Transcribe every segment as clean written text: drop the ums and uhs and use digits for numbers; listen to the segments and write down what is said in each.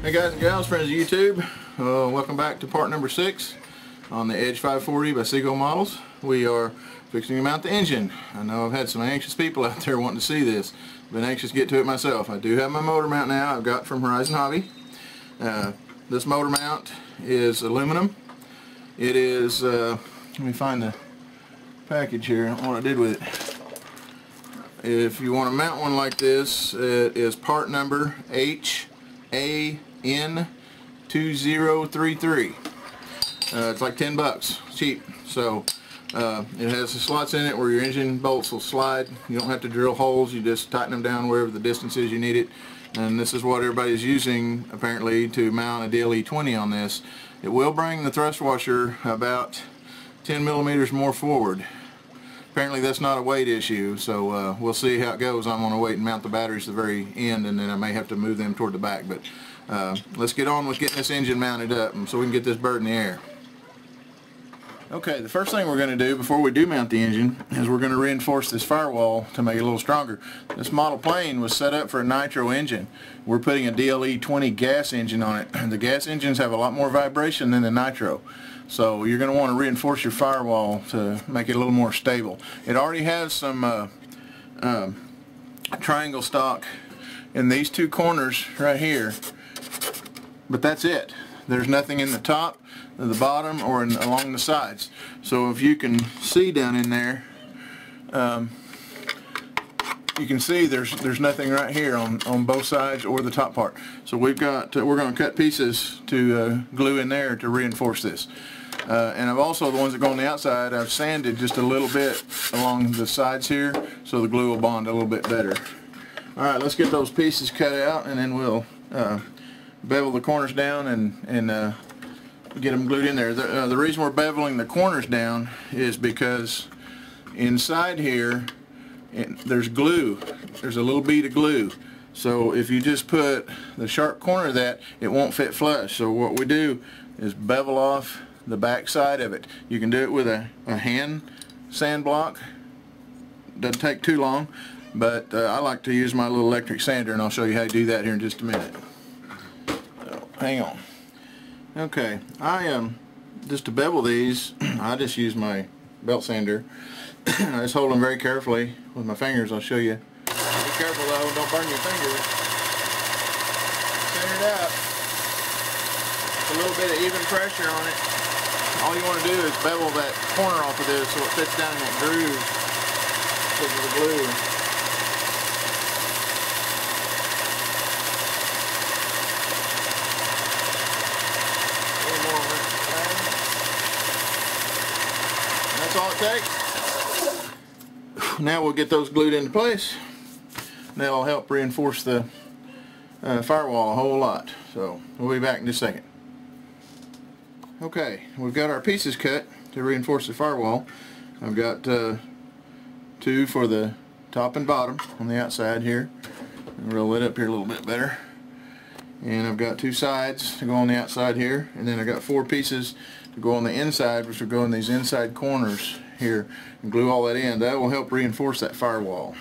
Hey guys and gals, friends of YouTube, welcome back to part number 6 on the Edge 540 by Seagull Models. We are fixing to mount the engine. I know I've had some anxious people out there wanting to see this. I've been anxious to get to it myself. I do have my motor mount now I've got from Horizon Hobby. This motor mount is aluminum. It is, let me find the package here, what I did with it. If you want to mount one like this, it is part number HAN2033. It's like 10 bucks, cheap. So it has the slots in it where your engine bolts will slide. You don't have to drill holes, you just tighten them down wherever the distance is you need it. And this is what everybody's using apparently to mount a DLE-20 on this. It will bring the thrust washer about 10 millimeters more forward. Apparently that's not a weight issue, so we'll see how it goes. I'm going to wait and mount the batteries to the very end, and then I may have to move them toward the back. But let's get on with getting this engine mounted up so we can get this bird in the air. Okay, the first thing we're going to do before we do mount the engine is we're going to reinforce this firewall to make it a little stronger. This model plane was set up for a nitro engine. We're putting a DLE-20 gas engine on it. The gas engines have a lot more vibration than the nitro. So you're going to want to reinforce your firewall to make it a little more stable. It already has some triangle stock in these two corners right here, but that's it. There's nothing in the top, the bottom, or along the sides. So if you can see down in there, you can see there's nothing right here on both sides or the top part. So we're going to cut pieces to glue in there to reinforce this. And I've also, the ones that go on the outside, I've sanded just a little bit along the sides here so the glue will bond a little bit better. Alright, let's get those pieces cut out, and then we'll bevel the corners down and get them glued in there. The reason we're beveling the corners down is because inside here there's glue. There's a little bead of glue. So if you just put the sharp corner of that, it won't fit flush. So what we do is bevel off the back side of it. You can do it with a hand sand block. Doesn't take too long, but I like to use my little electric sander, and I'll show you how to do that here in just a minute. So, hang on. Okay, just to bevel these, I just use my belt sander. I just hold them very carefully with my fingers. I'll show you. Be careful though, don't burn your fingers. Center it up. A little bit of even pressure on it. All you want to do is bevel that corner off of this so it fits down in that groove because of the glue. A little more of it. And that's all it takes. Now we'll get those glued into place. That'll help reinforce the firewall a whole lot. So we'll be back in just a second. Okay, we've got our pieces cut to reinforce the firewall. I've got 2 for the top and bottom on the outside here. I'll roll it up here a little bit better. And I've got 2 sides to go on the outside here, and then I've got 4 pieces to go on the inside, which will go in these inside corners here, and glue all that in. That will help reinforce that firewall.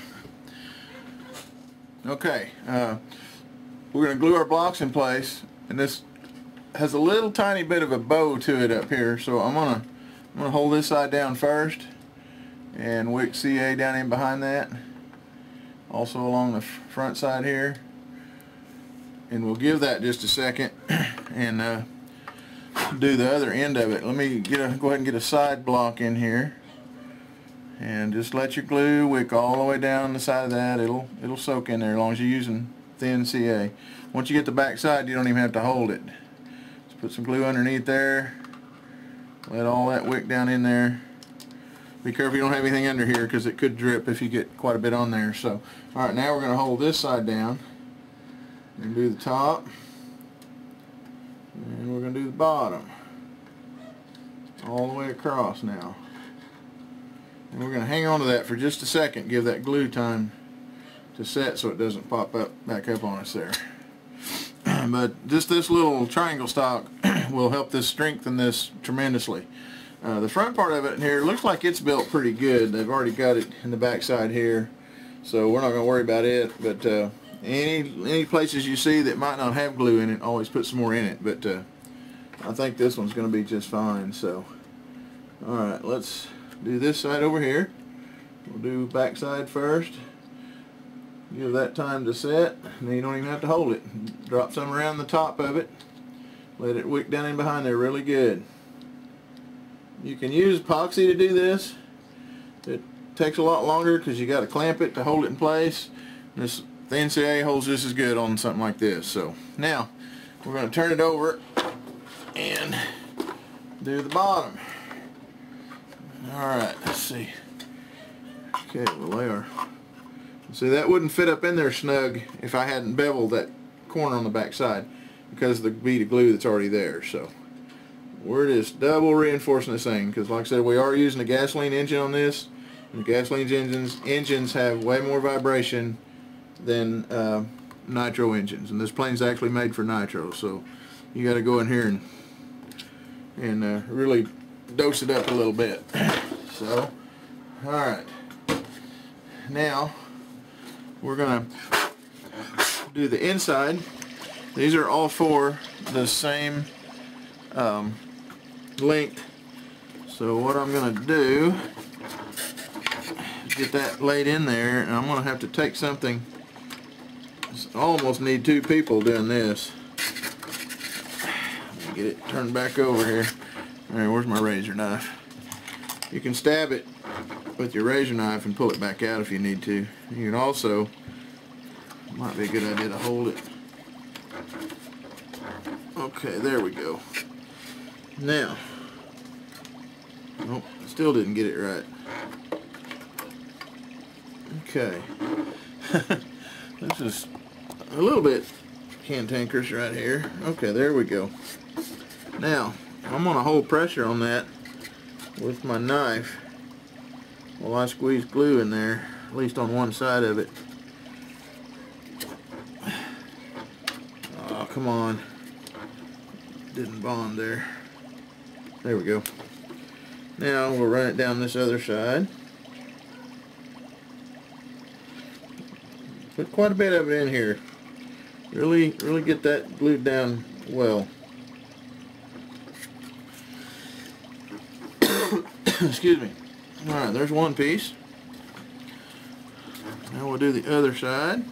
Okay, we're going to glue our blocks in place, and this has a little tiny bit of a bow to it up here, so I'm gonna hold this side down first and wick CA down in behind that, also along the front side here, and we'll give that just a second and do the other end of it. Let me go ahead and get a side block in here, and just let your glue wick all the way down the side of that. It'll soak in there as long as you're using thin CA. Once you get the back side, you don't even have to hold it. Put some glue underneath there, let all that wick down in there. Be careful you don't have anything under here because it could drip if you get quite a bit on there. So, alright, now we're going to hold this side down and do the top, and we're going to do the bottom all the way across now. And we're going to hang on to that for just a second, give that glue time to set so it doesn't pop back up on us there. But just this little triangle stock will help this strengthen this tremendously. The front part of it here looks like it's built pretty good. They've already got it in the back side here, so we're not going to worry about it. But Any places you see that might not have glue in it, always put some more in it, but I think this one's going to be just fine. So alright, let's do this side over here. We'll do back side first. Give that time to set, and then you don't even have to hold it. Drop some around the top of it. Let it wick down in behind there really good. You can use epoxy to do this. It takes a lot longer because you got to clamp it to hold it in place. The NCAA holds just as good on something like this. So now we're going to turn it over and do the bottom. Alright, let's see. Okay, we'll lay our... See, that wouldn't fit up in there snug if I hadn't beveled that corner on the back side because of the bead of glue that's already there. So we're just double reinforcing this thing because, like I said, we are using a gasoline engine on this, and the gasoline engines have way more vibration than nitro engines, and this plane's actually made for nitro, so you got to go in here and really dose it up a little bit. So alright, now we're gonna do the inside. These are all four the same length, so what I'm gonna do is get that laid in there, and I'm gonna have to take something. I almost need two people doing this. Get it turned back over here. Alright, where's my razor knife? You can stab it with your razor knife and pull it back out if you need to. You can also, might be a good idea to hold it. Okay, there we go. Now, nope, still didn't get it right. Okay. This is a little bit cantankerous right here. Okay, there we go. Now, I'm going to hold pressure on that with my knife while I squeeze glue in there, at least on one side of it. Oh, come on. Didn't bond there. There we go. Now we'll run it down this other side. Put quite a bit of it in here. Really get that glued down well. Excuse me. Alright, there's one piece. Now we'll do the other side.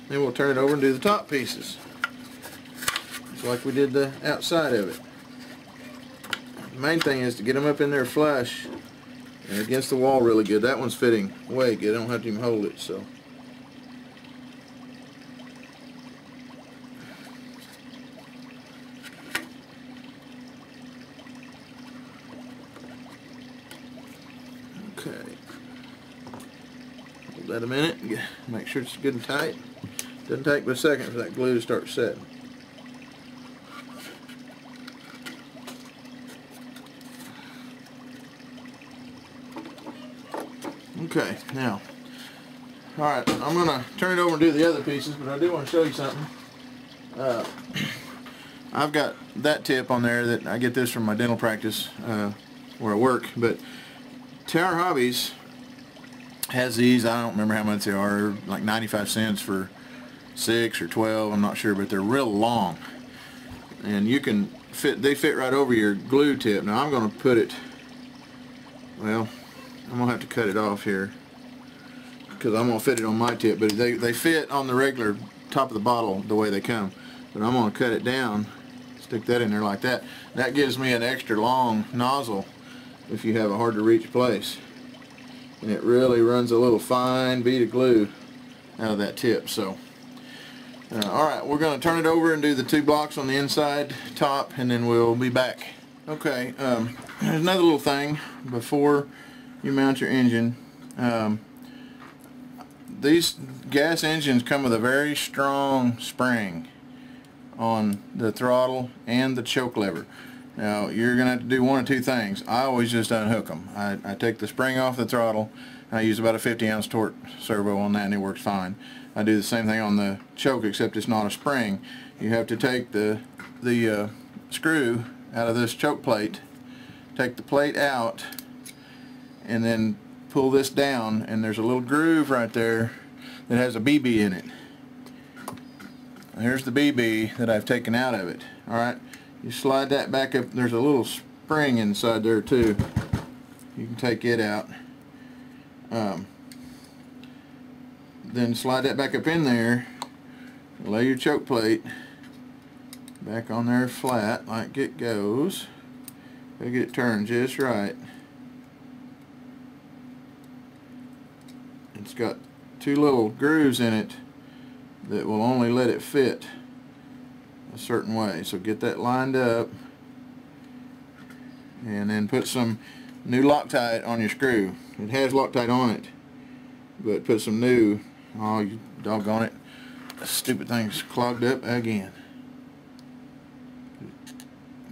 Then we'll turn it over and do the top pieces. Just like we did the outside of it. The main thing is to get them up in there flush and against the wall really good. That one's fitting way good. I don't have to even hold it, so. Okay. Hold that a minute. Make sure it's good and tight. Doesn't take but a second for that glue to start setting. Okay, now, alright, I'm going to turn it over and do the other pieces, but I do want to show you something. I've got that tip on there that I get this from my dental practice where I work, but Tower Hobbies has these. I don't remember how much they are, like 95 cents for 6 or 12, I'm not sure, but they're real long. And you can they fit right over your glue tip. Now I'm going to put it, well, I'm going to have to cut it off here because I'm going to fit it on my tip, but they fit on the regular top of the bottle the way they come. But I'm going to cut it down, stick that in there like that. That gives me an extra long nozzle if you have a hard to reach place. And it really runs a little fine bead of glue out of that tip. So, alright, we're going to turn it over and do the 2 blocks on the inside top, and then we'll be back. Okay, there's another little thing before you mount your engine. These gas engines come with a very strong spring on the throttle and the choke lever. Now you're gonna have to do one of two things. I always just unhook them. I take the spring off the throttle, and I use about a 50-ounce torque servo on that, and it works fine. I do the same thing on the choke, except it's not a spring. You have to take the screw out of this choke plate, take the plate out, and then pull this down, and there's a little groove right there that has a BB in it. here's the BB that I've taken out of it. Alright, you slide that back up. There's a little spring inside there too. You can take it out. Then slide that back up in there. Lay your choke plate back on there flat like it goes. Gotta get it turned just right. It's got two little grooves in it that will only let it fit a certain way. So get that lined up and then put some new Loctite on your screw. It has Loctite on it, but put some new. Oh, you doggone it. This stupid thing's clogged up again.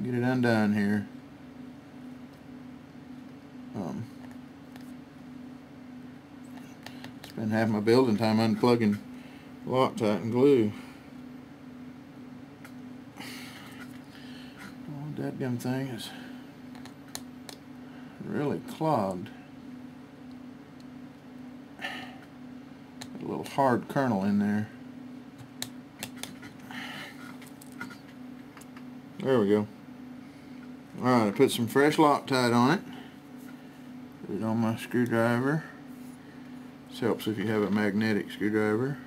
Get it undone here. Spend half my building time unplugging Loctite and glue. Oh, that damn thing is really clogged. A little hard kernel in there. There we go. Alright, I put some fresh Loctite on it. Put it on my screwdriver. This helps if you have a magnetic screwdriver.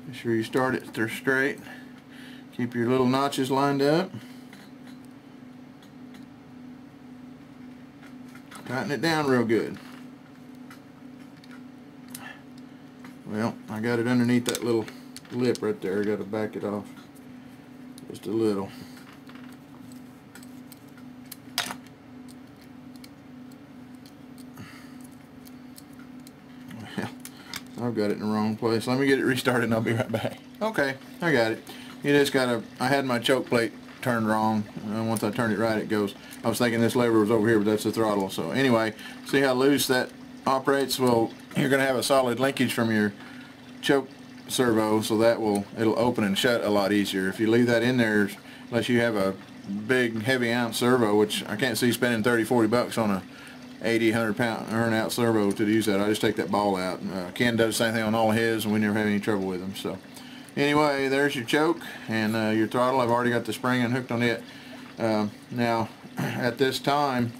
Make sure you start it straight. Keep your little notches lined up. Tighten it down real good. Well, I got it underneath that little lip right there. I got to back it off just a little. Well, I've got it in the wrong place. Let me get it restarted and I'll be right back. Okay, I got it. You just gotta, I had my choke plate turned wrong, and once I turn it right it goes. I was thinking this lever was over here, but that's the throttle. So anyway, see how loose that operates? Well, you're going to have a solid linkage from your choke servo, so that it'll open and shut a lot easier. If you leave that in there, unless you have a big heavy ounce servo, which I can't see spending 30-40 bucks on a 80-100 pound earn-out servo to use that. I just take that ball out. Ken does the same thing on all of his, and we never have any trouble with them. So anyway, there's your choke and your throttle. I've already got the spring unhooked on it. Now at this time,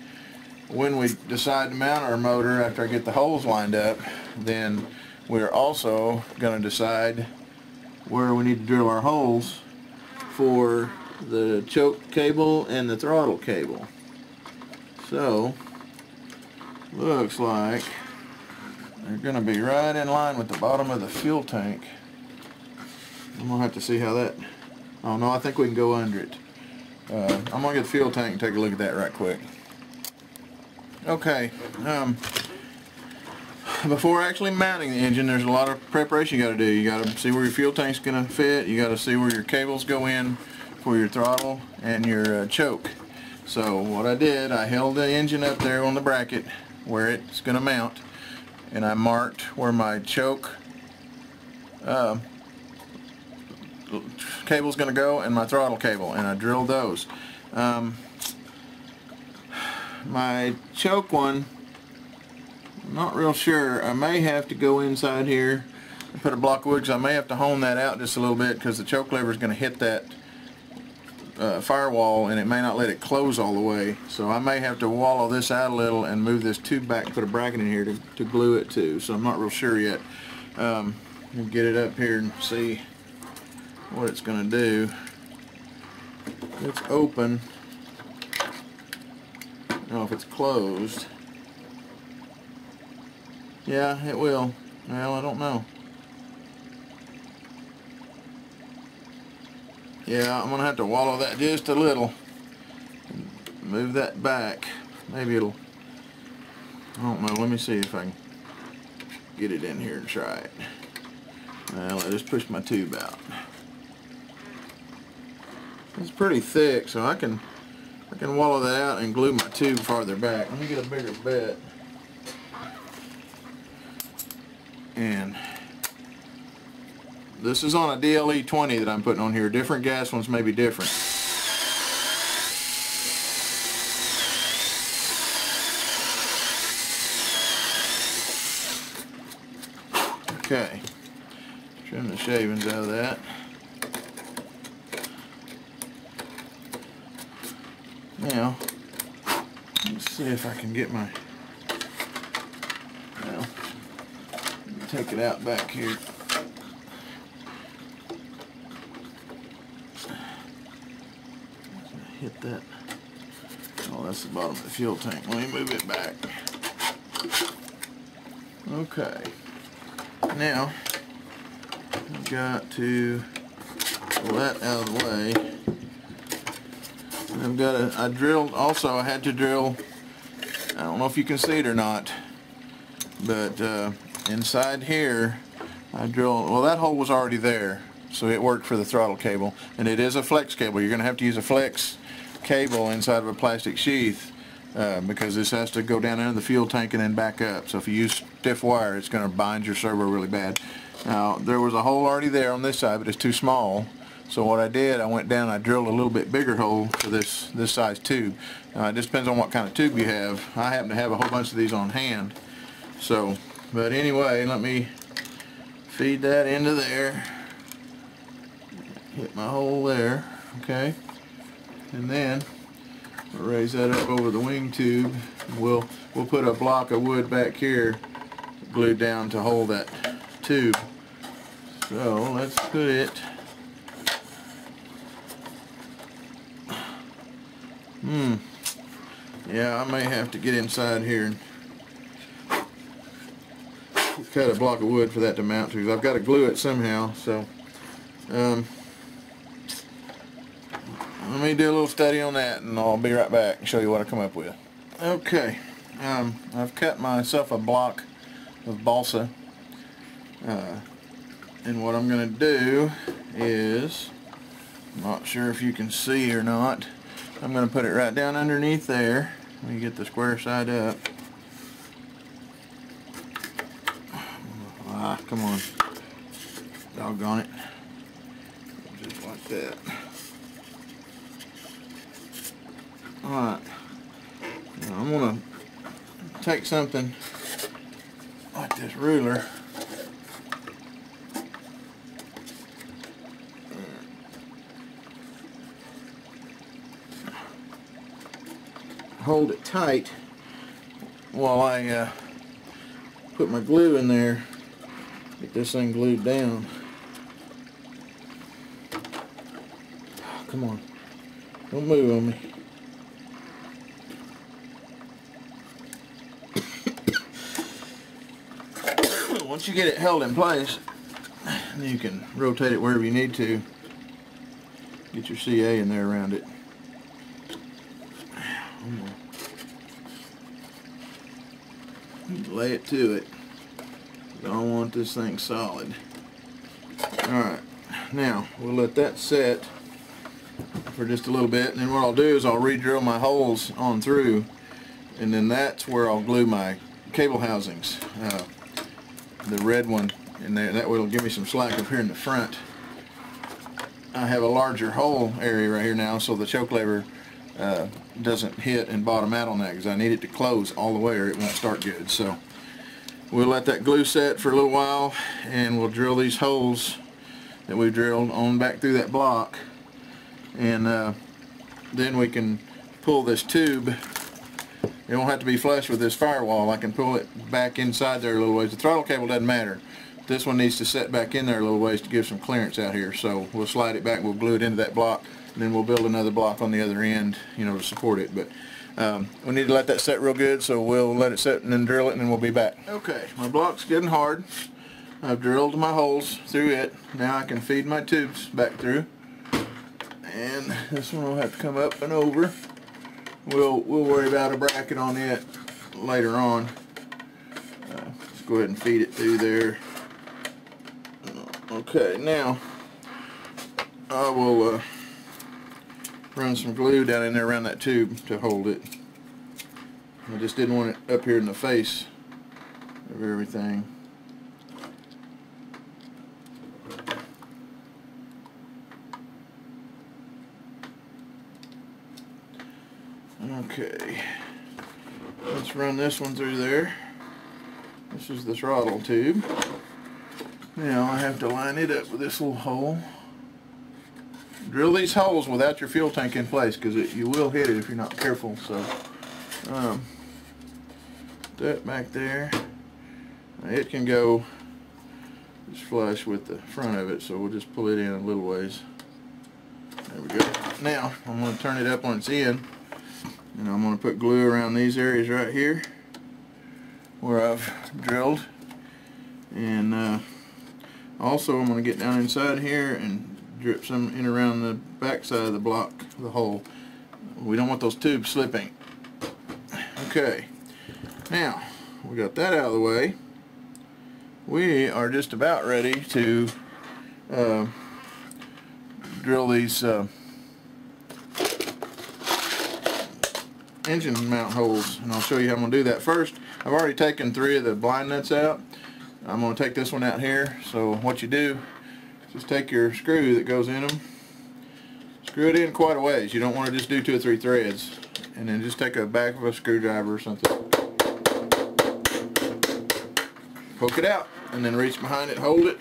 when we decide to mount our motor after I get the holes lined up, then we're also going to decide where we need to drill our holes for the choke cable and the throttle cable. So looks like they're going to be right in line with the bottom of the fuel tank. I'm going to have to see how that, oh no, I think we can go under it. I'm going to get the fuel tank and take a look at that right quick. Okay, before actually mounting the engine, there's a lot of preparation you got to do. You got to see where your fuel tank's going to fit. You got to see where your cables go in for your throttle and your choke. So what I did, I held the engine up there on the bracket where it's going to mount, and I marked where my choke cable's going to go and my throttle cable, and I drilled those. My choke one, I'm not real sure. I may have to go inside here and put a block of wood, because I may have to hone that out just a little bit, because the choke lever is going to hit that firewall and it may not let it close all the way. So I may have to wallow this out a little and move this tube back and put a bracket in here to glue it to. So I'm not real sure yet. We'll get it up here and see what it's going to do. It's open. I don't know if it's closed. Yeah, it will. Well, I don't know. Yeah, I'm going to have to wallow that just a little. Move that back. Maybe it'll, I don't know. Let me see if I can get it in here and try it. Well, I just pushed my tube out. It's pretty thick, so I can wallow that out and glue my tube farther back. Let me get a bigger bit. And this is on a DLE 20 that I'm putting on here. Different gas ones may be different. Okay. Trim the shavings out of that. Now, let's see if I can get my, well, take it out back here. Hit that. Oh, that's the bottom of the fuel tank. Let me move it back. Okay. Now, I've got to pull that out of the way. And I've got I drilled, also I had to drill, I don't know if you can see it or not, but inside here, I drilled, well, that hole was already there, so it worked for the throttle cable. And it is a flex cable. You're going to have to use a flex cable inside of a plastic sheath because this has to go down into the fuel tank and then back up. So if you use stiff wire, it's going to bind your servo really bad. Now, there was a hole already there on this side, but it's too small. So what I did, I went down and I drilled a little bit bigger hole for this size tube. It just depends on what kind of tube you have. I happen to have a whole bunch of these on hand. So, but anyway, let me feed that into there. Hit my hole there, okay? And then we'll raise that up over the wing tube. We'll put a block of wood back here glued down to hold that tube. So let's put it. Yeah, I may have to get inside here and cut a block of wood for that to mount to. I've got to glue it somehow. So let me do a little study on that, and I'll be right back and show you what I come up with. Okay, I've cut myself a block of balsa, and what I'm going to do is, I'm not sure if you can see or not, I'm going to put it right down underneath there. Let me get the square side up. Ah, come on. Doggone it. Just like that. Alright. Now I'm going to take something like this ruler. Hold it tight while I put my glue in there. Get this thing glued down. Come on. Don't move on me. Once you get it held in place, you can rotate it wherever you need to. Get your CA in there around it. Lay it to it. I don't want this thing solid. Alright, now we'll let that set for just a little bit, and then what I'll do is I'll re-drill my holes on through, and then that's where I'll glue my cable housings. The red one in there, that way it'll give me some slack up here in the front. I have a larger hole area right here now, so the choke lever doesn't hit and bottom out on that, because I need it to close all the way or it won't start good. So we'll let that glue set for a little while, and we'll drill these holes that we drilled on back through that block, and then we can pull this tube. It won't have to be flush with this firewall. I can pull it back inside there a little ways. The throttle cable doesn't matter. This one needs to set back in there a little ways to give some clearance out here. So we'll slide it back, we'll glue it into that block, and then we'll build another block on the other end, you know, to support it. But we need to let that set real good, so we'll let it set and then drill it, and then we'll be back. Okay, my block's getting hard. I've drilled my holes through it. Now I can feed my tubes back through. And this one will have to come up and over. We'll worry about a bracket on it later on. Let's go ahead and feed it through there. Okay, now I will run some glue down in there around that tube to hold it. I just didn't want it up here in the face of everything. Okay, let's run this one through there. This is the throttle tube. Now I have to line it up with this little hole. Drill these holes without your fuel tank in place, because you will hit it if you're not careful. So that back there, it can go just flush with the front of it, so we'll just pull it in a little ways. There we go. Now I'm going to turn it up on its end, and I'm going to put glue around these areas right here where I've drilled, and also I'm going to get down inside here and drip some in around the back side of the block, the hole. We don't want those tubes slipping. Okay, now we got that out of the way. We are just about ready to drill these engine mount holes, and I'll show you how I'm going to do that. First, I've already taken 3 of the blind nuts out. I'm going to take this one out here. So what you do, just take your screw that goes in them, screw it in quite a ways. You don't want to just do 2 or 3 threads, and then just take a back of a screwdriver or something, poke it out, and then reach behind it, hold it,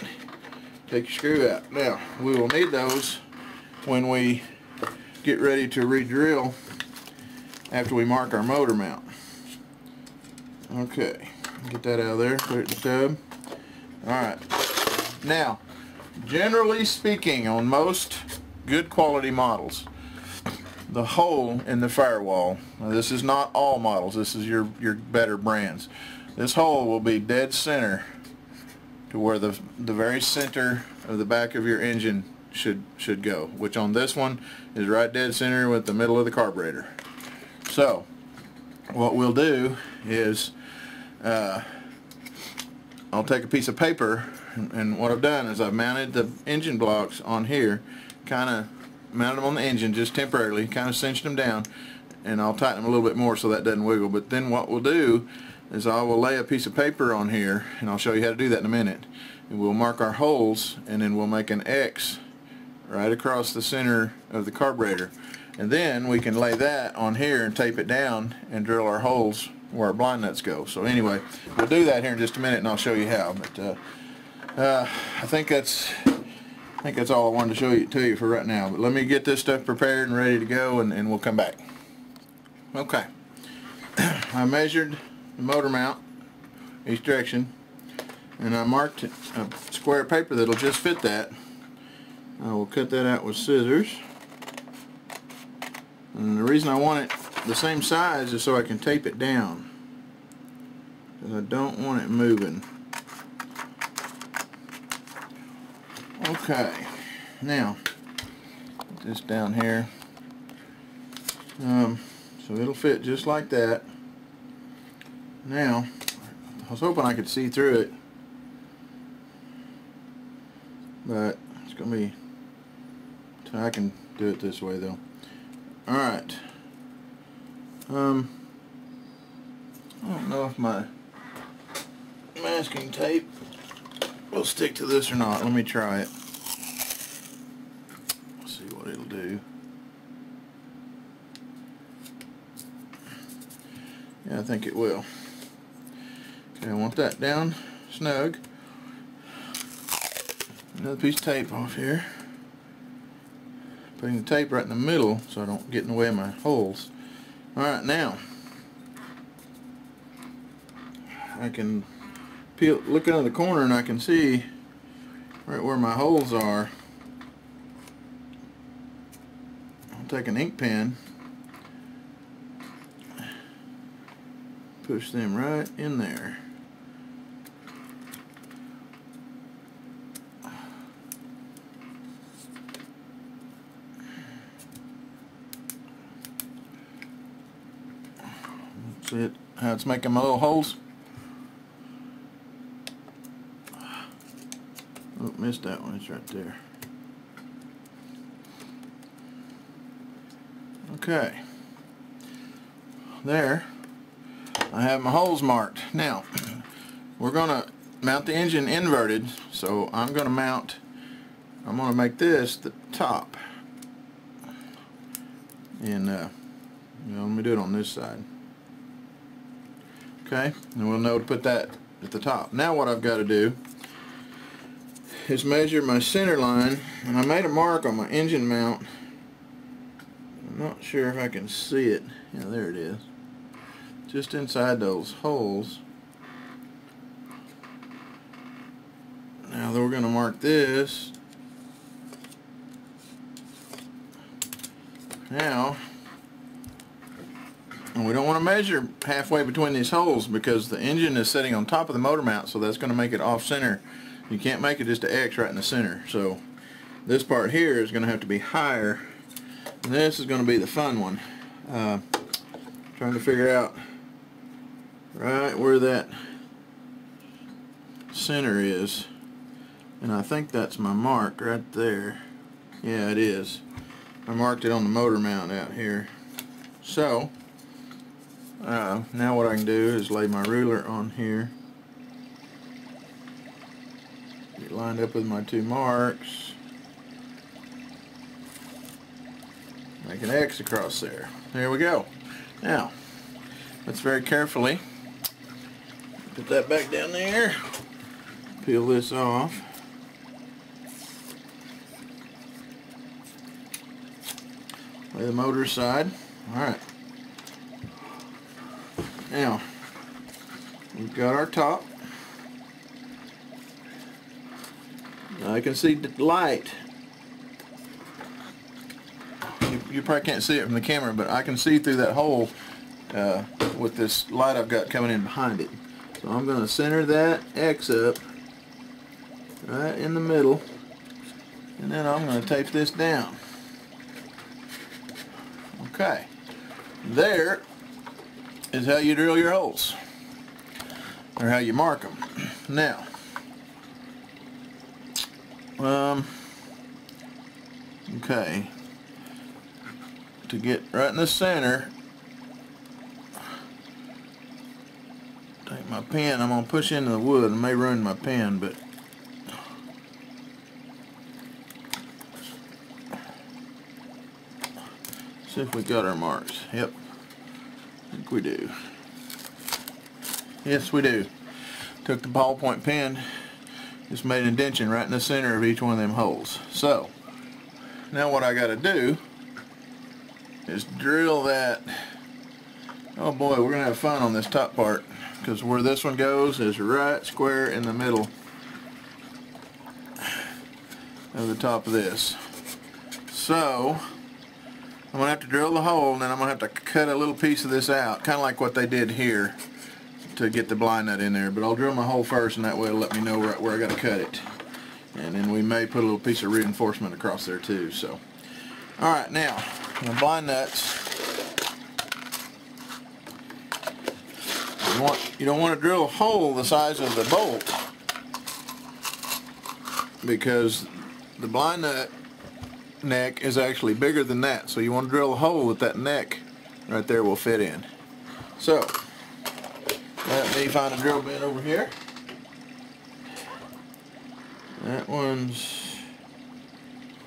take your screw out. Now we will need those when we get ready to re-drill after we mark our motor mount. Okay, get that out of there, put it in the tub. Alright, now generally speaking, on most good quality models, the hole in the firewall, now this is not all models, this is your better brands, this hole will be dead center to where the very center of the back of your engine should go, which on this one is right dead center with the middle of the carburetor. So what we'll do is I'll take a piece of paper, and what I've done is I've mounted the engine blocks on here, kind of mounted them on the engine just temporarily, kind of cinched them down, and I'll tighten them a little bit more so that doesn't wiggle. But then what we'll do is I will lay a piece of paper on here, and I'll show you how to do that in a minute, and we'll mark our holes, and then we'll make an X right across the center of the carburetor, and then we can lay that on here and tape it down and drill our holes where our blind nuts go. So anyway, we'll do that here in just a minute, and I'll show you how. But I think that's all I wanted to show you for right now. But let me get this stuff prepared and ready to go, and we'll come back. Okay, I measured the motor mount each direction, and I marked a square of paper that'll just fit that. I will cut that out with scissors, and the reason I want it the same size is so I can tape it down, because I don't want it moving. Okay, now put this down here, so it'll fit just like that. Now I was hoping I could see through it, but it's gonna be, so I can do it this way though. Alright, I don't know if my masking tape will stick to this or not. Let me try it. See what it'll do. Yeah, I think it will. Okay, I want that down snug. Another piece of tape off here. Putting the tape right in the middle so I don't get in the way of my holes. Alright, now I can look out of the corner and I can see right where my holes are. I'll take an ink pen, push them right in there. See how it's making my little holes? Oh, missed that one. It's right there. Okay. There. I have my holes marked. Now, we're going to mount the engine inverted, so I'm going to make this the top. And, let me do it on this side. Okay, and we'll know to put that at the top. Now what I've got to do is measure my center line, and I made a mark on my engine mount. I'm not sure if I can see it. Yeah, there it is. Just inside those holes. Now we're going to mark this. Now, and we don't want to measure halfway between these holes because the engine is sitting on top of the motor mount, so that's going to make it off center. You can't make it just an X right in the center. So this part here is going to have to be higher. And this is going to be the fun one. Trying to figure out right where that center is. And I think that's my mark right there. Yeah, it is. I marked it on the motor mount out here. So now what I can do is lay my ruler on here, get lined up with my two marks, make an X across there. There we go. Now let's very carefully put that back down there, peel this off. Lay the motor aside. Alright. Now, we've got our top. I can see the light. You probably can't see it from the camera, but I can see through that hole with this light I've got coming in behind it. So I'm going to center that X up right in the middle, and then I'm going to tape this down. Okay, there is how you drill your holes, or how you mark them. Now, okay, to get right in the center, take my pen, I'm going to push into the wood. It may ruin my pen, but see if we got our marks. Yep, I think we do. Yes, we do. Took the ballpoint pen, just made an indentation right in the center of each one of them holes. So now what I got to do is drill that. Oh boy, we're gonna have fun on this top part, because where this one goes is right square in the middle of the top of this. So I'm going to have to drill the hole, and then I'm going to have to cut a little piece of this out, kind of like what they did here to get the blind nut in there. But I'll drill my hole first, and that way it'll let me know right where I got to cut it. And then we may put a little piece of reinforcement across there too. So, alright, now, the blind nuts, you don't want to drill a hole the size of the bolt, because the blind nut neck is actually bigger than that, so you want to drill a hole that neck right there will fit in. So let me find a drill bit over here. That one's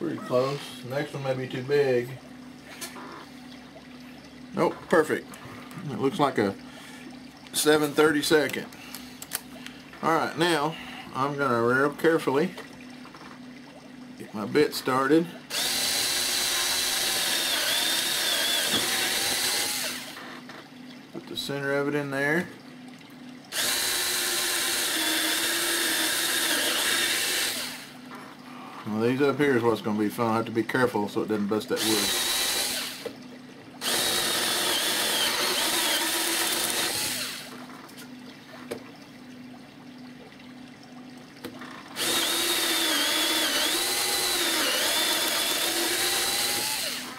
pretty close. The next one may be too big. Nope, perfect. It looks like a 7/32. Alright, now I'm going to real carefully get my bit started. Put the center of it in there. Well, these up here is what's going to be fun. I have to be careful so it doesn't bust that wood.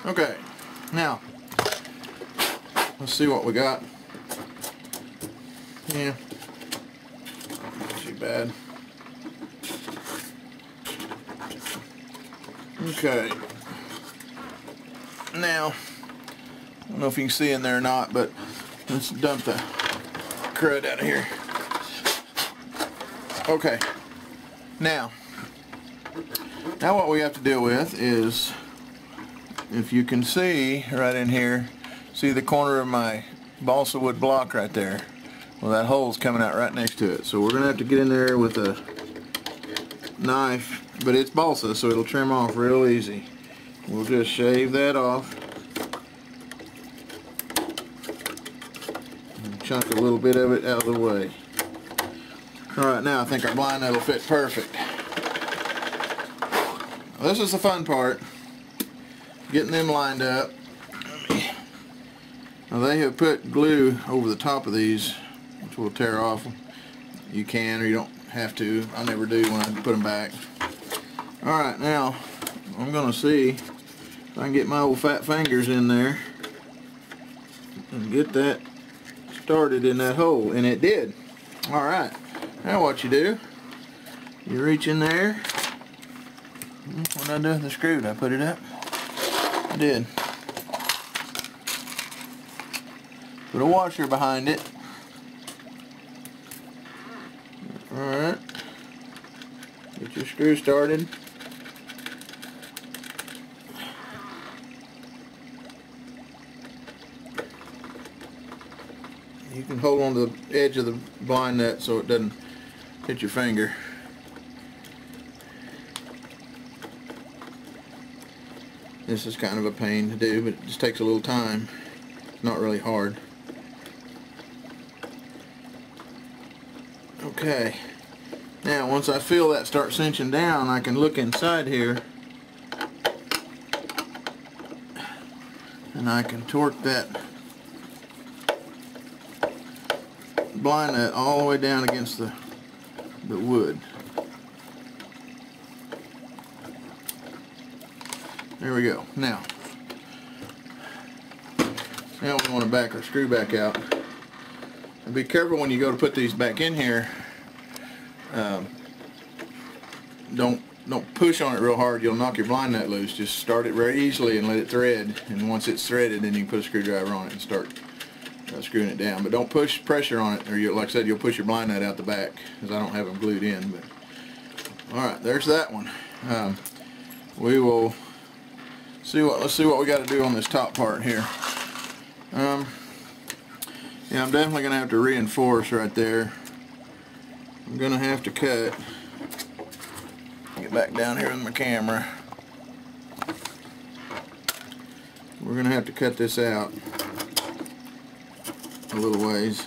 Okay, now let's see what we got. Yeah, not too bad. Okay, now I don't know if you can see in there or not, but let's dump the crud out of here. Okay, now what we have to deal with is, if you can see right in here, see the corner of my balsa wood block right there? Well, that hole's coming out right next to it. So we're going to have to get in there with a knife, but it's balsa, so it'll trim off real easy. We'll just shave that off. And chunk a little bit of it out of the way. Alright, now I think our blind nut will fit perfect. This is the fun part, getting them lined up. Now they have put glue over the top of these, which will tear off. You can, or you don't have to. I never do when I put them back. Alright, now I'm going to see if I can get my old fat fingers in there and get that started in that hole, and it did. Alright, now what you do, you reach in there. What did I do with the screw? Did I put it up? I did. Put a washer behind it. Alright. Get your screw started. You can hold on to the edge of the blind nut so it doesn't hit your finger. This is kind of a pain to do, but it just takes a little time. It's not really hard. Okay, now once I feel that start cinching down, I can look inside here and I can torque that blind nut all the way down against the wood. There we go. Now we want to back our screw back out. And be careful when you go to put these back in here. Don't push on it real hard. You'll knock your blind nut loose. Just start it very easily and let it thread. And once it's threaded, then you can put a screwdriver on it and start screwing it down. But don't push pressure on it, or like I said, you'll push your blind nut out the back, because I don't have them glued in. But all right, there's that one. We will see what. Let's see what we got to do on this top part here. Yeah, I'm definitely going to have to reinforce right there. I'm going to have to cut. Get back down here with my camera. We're going to have to cut this out a little ways.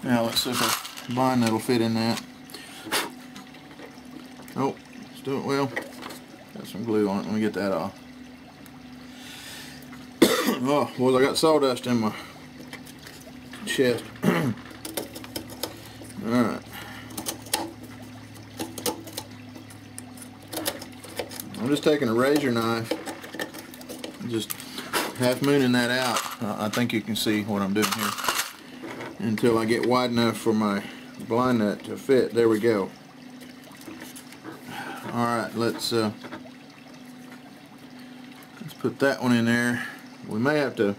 Now let's see if a blind nut will fit in that. Oh, let's do it well. Got some glue on it. Let me get that off. Oh, well, I got sawdust in my chest. Alright. I'm just taking a razor knife, just half mooning that out. I think you can see what I'm doing here. Until I get wide enough for my blind nut to fit. There we go. Alright, let's put that one in there. We may have to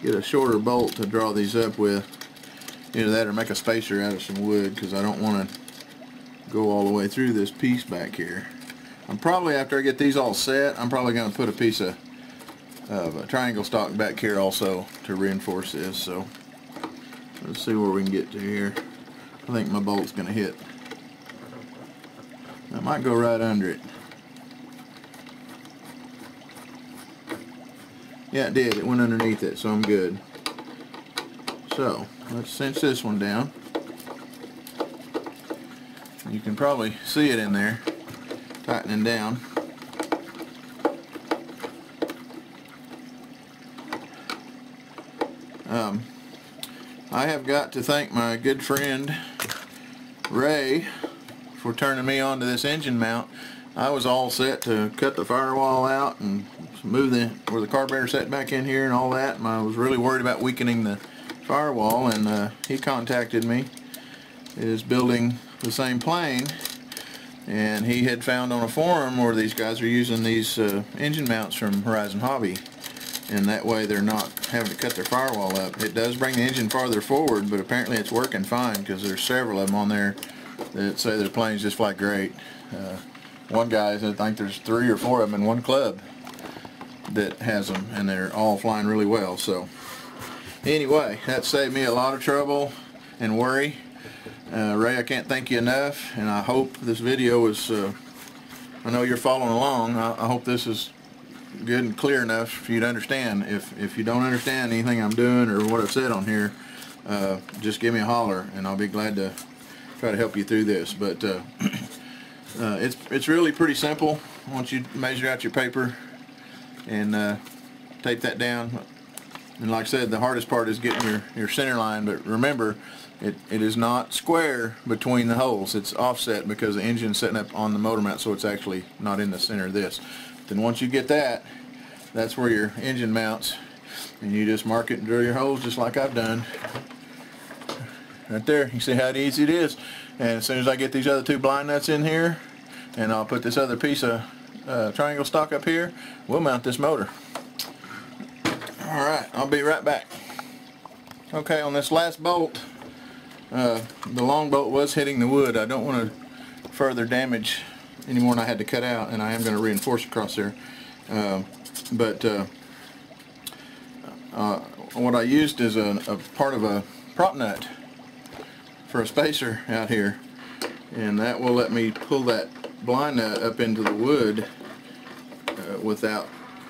get a shorter bolt to draw these up with. Either that or make a spacer out of some wood, because I don't want to go all the way through this piece back here. I'm probably, after I get these all set, I'm probably going to put a piece of a triangle stock back here also to reinforce this. So let's see where we can get to here. I think my bolt's going to hit. I might go right under it. Yeah, it did. It went underneath it, so I'm good. So let's cinch this one down. You can probably see it in there, tightening down. I have got to thank my good friend Ray for turning me on to this engine mount. I was all set to cut the firewall out and move where the carburetor set back in here and all that, and I was really worried about weakening the firewall, and he contacted me. Is building the same plane, and he had found on a forum where these guys are using these engine mounts from Horizon Hobby, and that way they're not having to cut their firewall up. It does bring the engine farther forward, but apparently it's working fine, because there's several of them on there that say their planes just fly great. One guy, I think there's 3 or 4 of them in one club. that has them, and they're all flying really well. So anyway, that saved me a lot of trouble and worry. Ray, I can't thank you enough, and I hope this video is, I know you're following along. I hope this is good and clear enough for you to understand. If you don't understand anything I'm doing or what I've said on here, just give me a holler, and I'll be glad to try to help you through this. But it's really pretty simple. Once you measure out your paper and tape that down, and like I said, the hardest part is getting your center line. But remember, it is not square between the holes. It's offset because the engine's setting up on the motor mount, so it's actually not in the center of this. Then once you get that, that's where your engine mounts, and you just mark it and drill your holes just like I've done. Right there, you see how easy it is. And as soon as I get these other two blind nuts in here, and I'll put this other piece of triangle stock up here, we'll mount this motor. Alright, I'll be right back. Okay, on this last bolt, the long bolt was hitting the wood. I don't want to further damage any more than I had to cut out, and I am going to reinforce across there. What I used is a part of a prop nut for a spacer out here, and that will let me pull that blind nut up into the wood without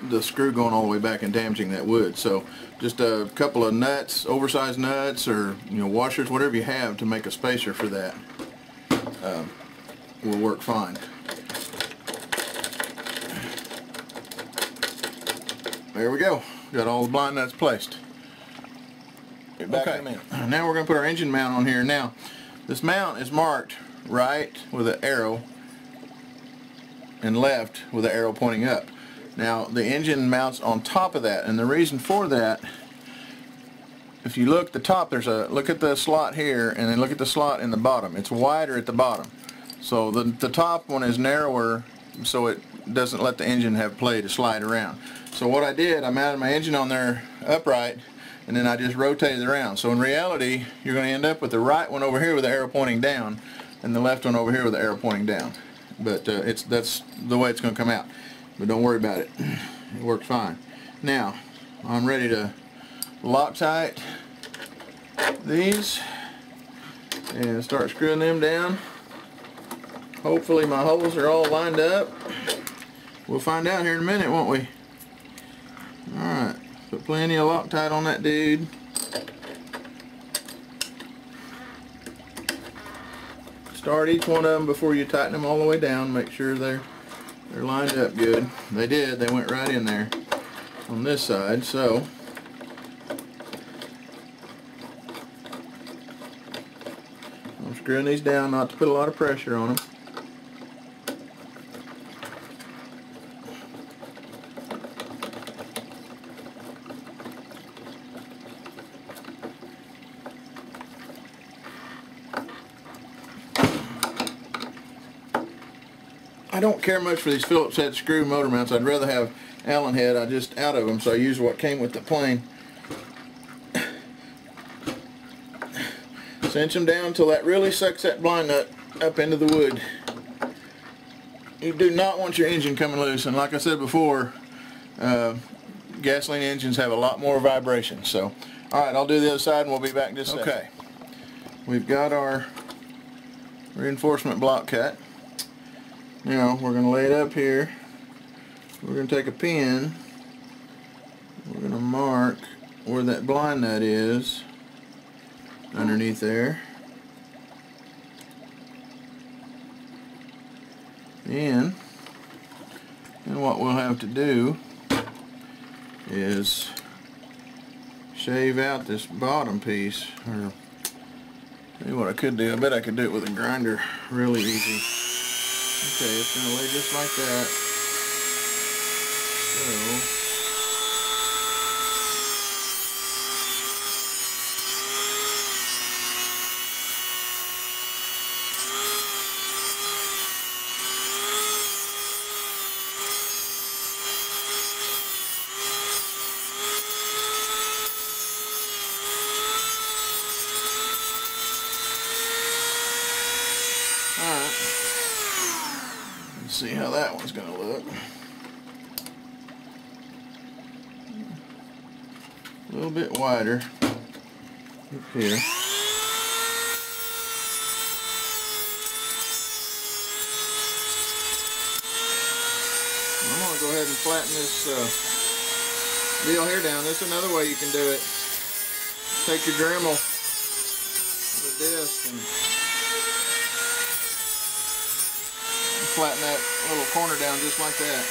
the screw going all the way back and damaging that wood. So just a couple of nuts, oversized nuts, or washers, whatever you have to make a spacer for that will work fine. There we go. Got all the blind nuts placed. Get back in a minute. Now we're going to put our engine mount on here. Now this mount is marked right with an arrow and left with an arrow pointing up. Now the engine mounts on top of that, and the reason for that, if you look at the top, look at the slot here, and then look at the slot in the bottom. It's wider at the bottom. So the top one is narrower, so it doesn't let the engine have play to slide around. So what I did, I mounted my engine on there upright, and then I just rotated it around. So in reality, you're going to end up with the right one over here with the arrow pointing down, and the left one over here with the arrow pointing down. But that's the way it's going to come out. But don't worry about it. It works fine. Now, I'm ready to Loctite these and start screwing them down. Hopefully my holes are all lined up. We'll find out here in a minute, won't we? Alright, put plenty of Loctite on that dude. Start each one of them before you tighten them all the way down. Make sure they're lined up good. They did. They went right in there on this side. So I'm screwing these down not to put a lot of pressure on them. I don't care much for these Phillips head screw motor mounts. I'd rather have Allen head. I just out of them, so I use what came with the plane. Cinch them down until that really sucks that blind nut up into the wood. You do not want your engine coming loose, and like I said before, gasoline engines have a lot more vibration. So, alright, I'll do the other side and we'll be back in just a second. Okay, we've got our reinforcement block cut. Now we're going to lay it up here. We're going to take a pin. We're going to mark where that blind nut is underneath there. And what we'll have to do is shave out this bottom piece. Or see what I could do. I bet I could do it with a grinder really easy. Okay, it's going to lay just like that. So, see how that one's going to look. little bit wider up here. I'm going to go ahead and flatten this deal here down. This is another way you can do it. Take your Dremel with a disc and flatten that little corner down just like that.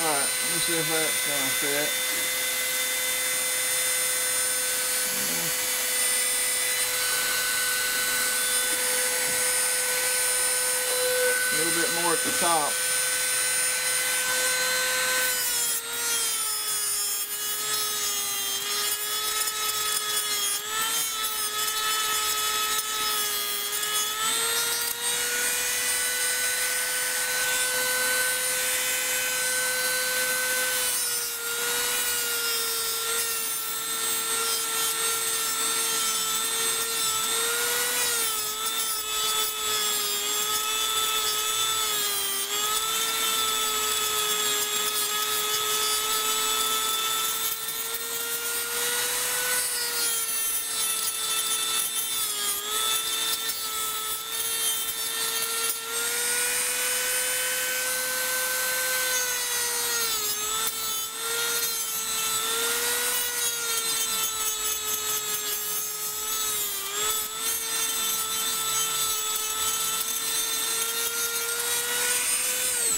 Alright, let me see if that's going to fit. A little bit more at the top.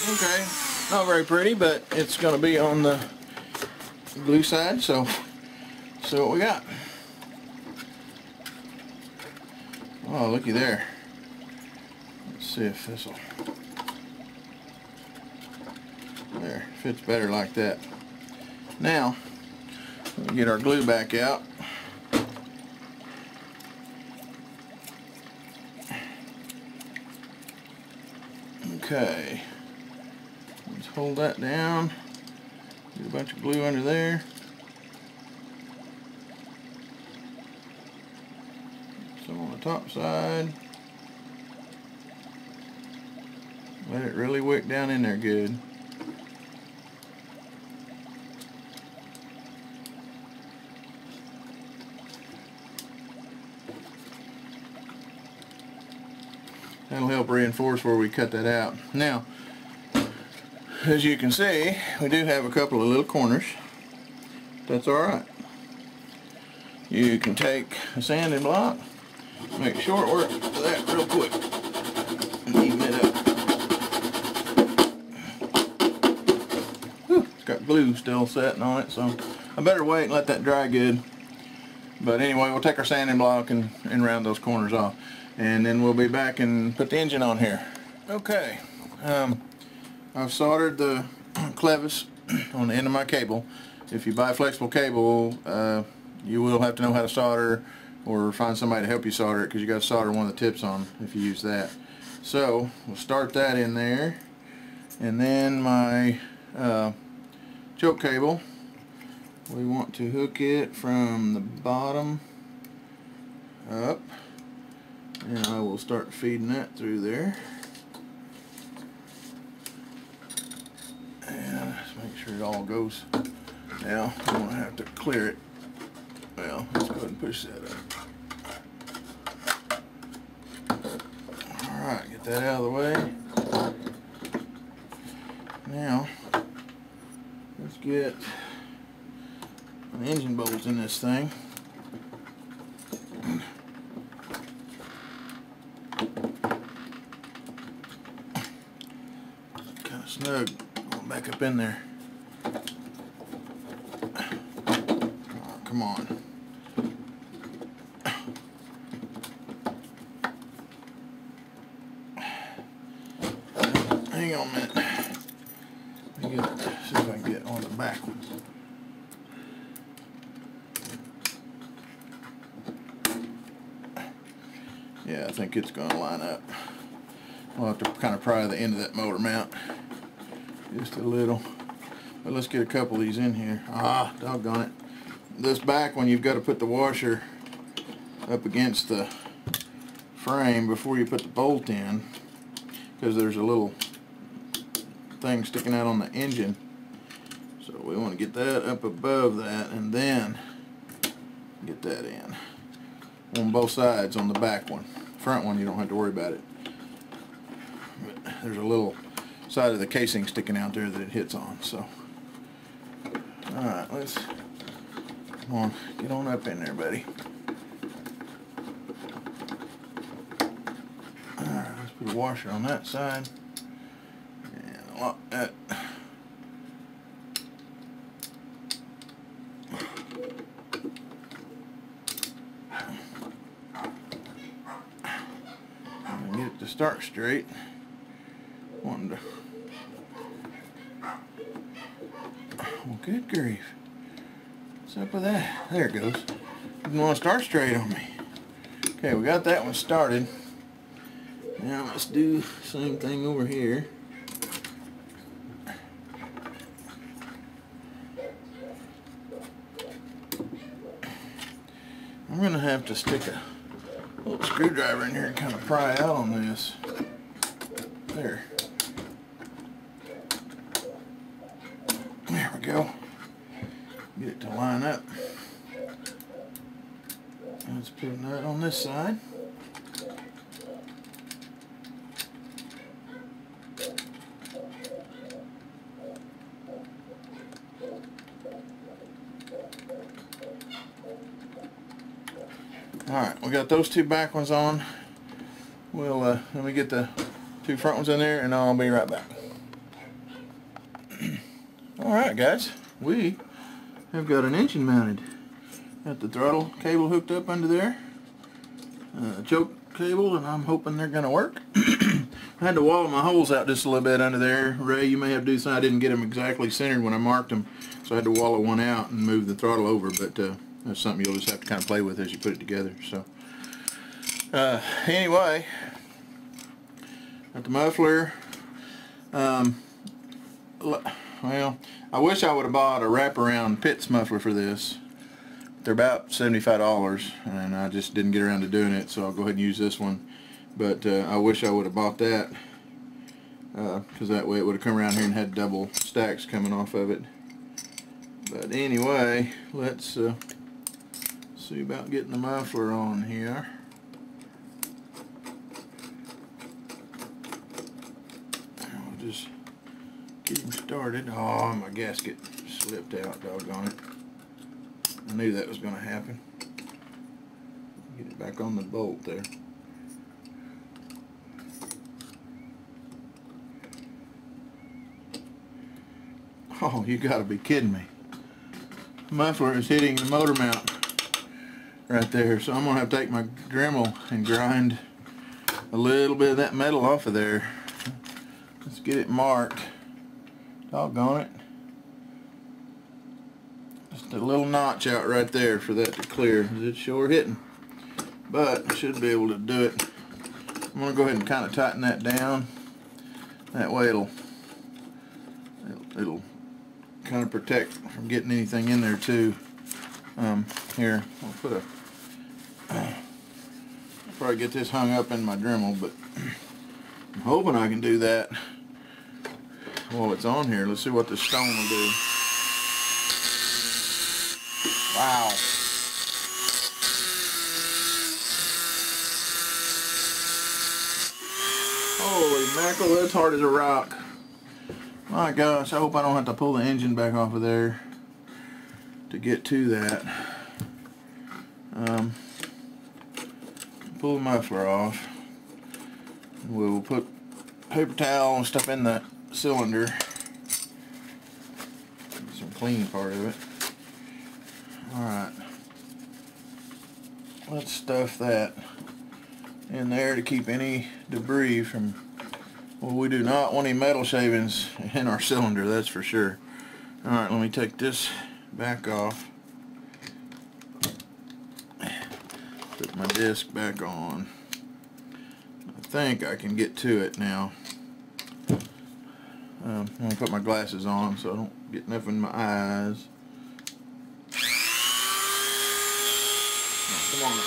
Okay, not very pretty, but it's going to be on the glue side, so see what we got. Oh, looky there. Let's see if this will... There, fits better like that. Now, we'll get our glue back out. Okay. Let's hold that down. Get a bunch of glue under there. Some on the top side. Let it really wick down in there good. That'll help reinforce where we cut that out. Now, as you can see, we do have a couple of little corners. That's alright. You can take a sanding block, make short work of that real quick, and even it up. Whew, it's got glue still setting on it, so I better wait and let that dry good. But anyway, we'll take our sanding block and round those corners off. And then we'll be back and put the engine on here. Okay, I've soldered the clevis on the end of my cable. If you buy flexible cable, you will have to know how to solder or find somebody to help you solder it, because you got to solder one of the tips on if you use that. So we'll start that in there, and then my choke cable, we want to hook it from the bottom up. And I will start feeding that through there. And let's make sure it all goes. Now, I'm going to have to clear it. Well, let's go ahead and push that up. Alright, get that out of the way. Now, let's get an engine bolt in this thing. Snug, going back up in there. Oh, come on. Hang on a minute. Let me get, see if I can get on the back one. Yeah, I think it's going to line up. We'll have to kind of pry the end of that motor mount. Just a little. But let's get a couple of these in here. Ah, doggone it. This back one, you've got to put the washer up against the frame before you put the bolt in, because there's a little thing sticking out on the engine. So we want to get that up above that and then get that in. On both sides on the back one. Front one you don't have to worry about it. But there's a little side of the casing sticking out there that it hits on. So, alright, let's, come on, get on up in there, buddy. Alright, let's put a washer on that side. And lock that. Get it to start straight. Wanting to. Well, good grief. What's up with that? There it goes. Didn't want to start straight on me. Okay, we got that one started. Now let's do the same thing over here. I'm going to have to stick a little screwdriver in here and kind of pry out on this. There. There we go. Get it to line up. Let's put that on this side. Alright, we got those two back ones on. We'll let me get the two front ones in there and I'll be right back. Alright guys, we have got an engine mounted. Got the throttle cable hooked up under there. Choke cable, and I'm hoping they're going to work. I had to wallow my holes out just a little bit under there. Ray, you may have to do something. I didn't get them exactly centered when I marked them, so I had to wallow one out and move the throttle over, but that's something you'll just have to kind of play with as you put it together. So anyway, got the muffler. Well, I wish I would have bought a wraparound Pitts muffler for this. They're about $75, and I just didn't get around to doing it, so I'll go ahead and use this one. But I wish I would have bought that, because that way it would have come around here and had double stacks coming off of it. But anyway, let's see about getting the muffler on here. I'll just get him started. Oh, my gasket slipped out, doggone it. I knew that was going to happen. Get it back on the bolt there. Oh, you got to be kidding me. The muffler is hitting the motor mount right there, so I'm going to have to take my Dremel and grind a little bit of that metal off of there. Let's get it marked. Doggone it. Just a little notch out right there for that to clear. It's sure hitting, but I should be able to do it. I'm going to go ahead and kind of tighten that down. That way it'll kind of protect from getting anything in there too. Here, I'll put a, I'll probably get this hung up in my Dremel, but I'm hoping I can do that while it's on here. Let's see what the stone will do. Wow. Holy mackerel, that's hard as a rock. My gosh, I hope I don't have to pull the engine back off of there to get to that. Pull the muffler off. We'll put paper towel and stuff in the cylinder. Some clean part of it. Alright. Let's stuff that in there to keep any debris from, well, we do not want any metal shavings in our cylinder, that's for sure. Alright, let me take this back off. Put my disc back on. I think I can get to it now. I'm going to put my glasses on so I don't get nothing in my eyes. Oh, come on.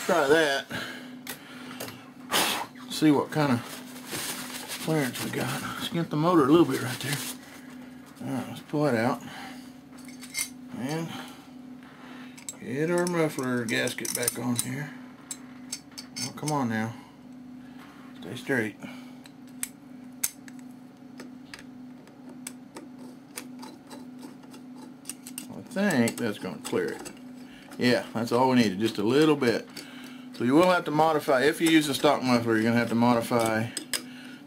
try that. See what kind of clearance we got. Let's get the motor a little bit right there. Alright, let's pull it out. And get our muffler gasket back on here. Oh, come on now. Stay straight. I think that's going to clear it. Yeah, that's all we needed, just a little bit. So you will have to modify, if you use a stock muffler, you're going to have to modify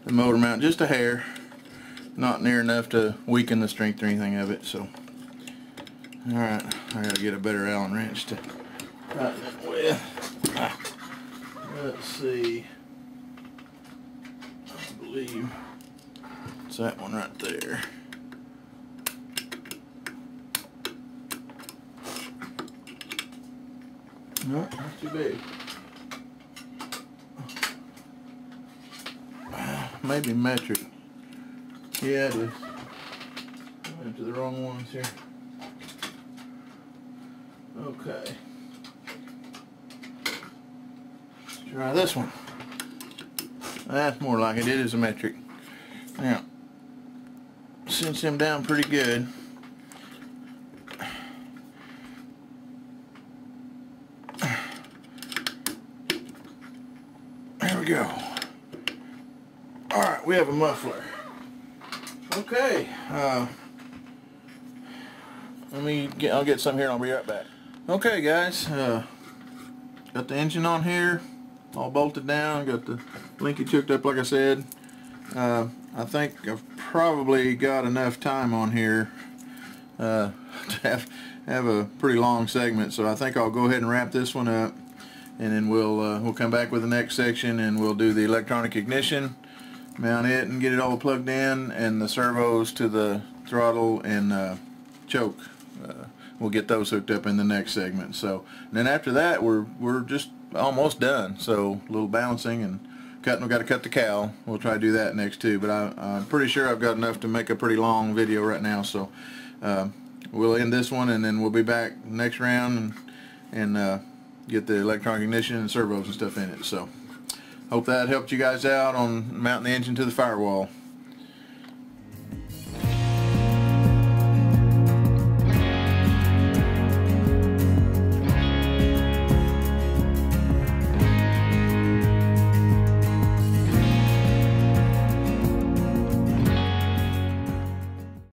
the motor mount just a hair. Not near enough to weaken the strength or anything of it. So, alright, I got to get a better Allen wrench to tighten it with. Let's see. I believe it's that one right there. No, not too big. Maybe metric. Yeah, it is. I went to the wrong ones here. Okay. Let's try this one. That's more like it. It is a metric. Now, cinch them down pretty good. There we go. Alright, we have a muffler. Okay. I'll get some here and I'll be right back. Okay guys, got the engine on here, all bolted down, got the linkage hooked up like I said. I think I've probably got enough time on here to have a pretty long segment, so I think I'll go ahead and wrap this one up, and then we'll come back with the next section and we'll do the electronic ignition, mount it and get it all plugged in, and the servos to the throttle and choke. We'll get those hooked up in the next segment. So, and then after that we're just almost done. So a little balancing and cutting. We've got to cut the cowl. We'll try to do that next too. But I'm pretty sure I've got enough to make a pretty long video right now. So we'll end this one and then we'll be back next round and get the electronic ignition and servos and stuff in it. So hope that helped you guys out on mounting the engine to the firewall.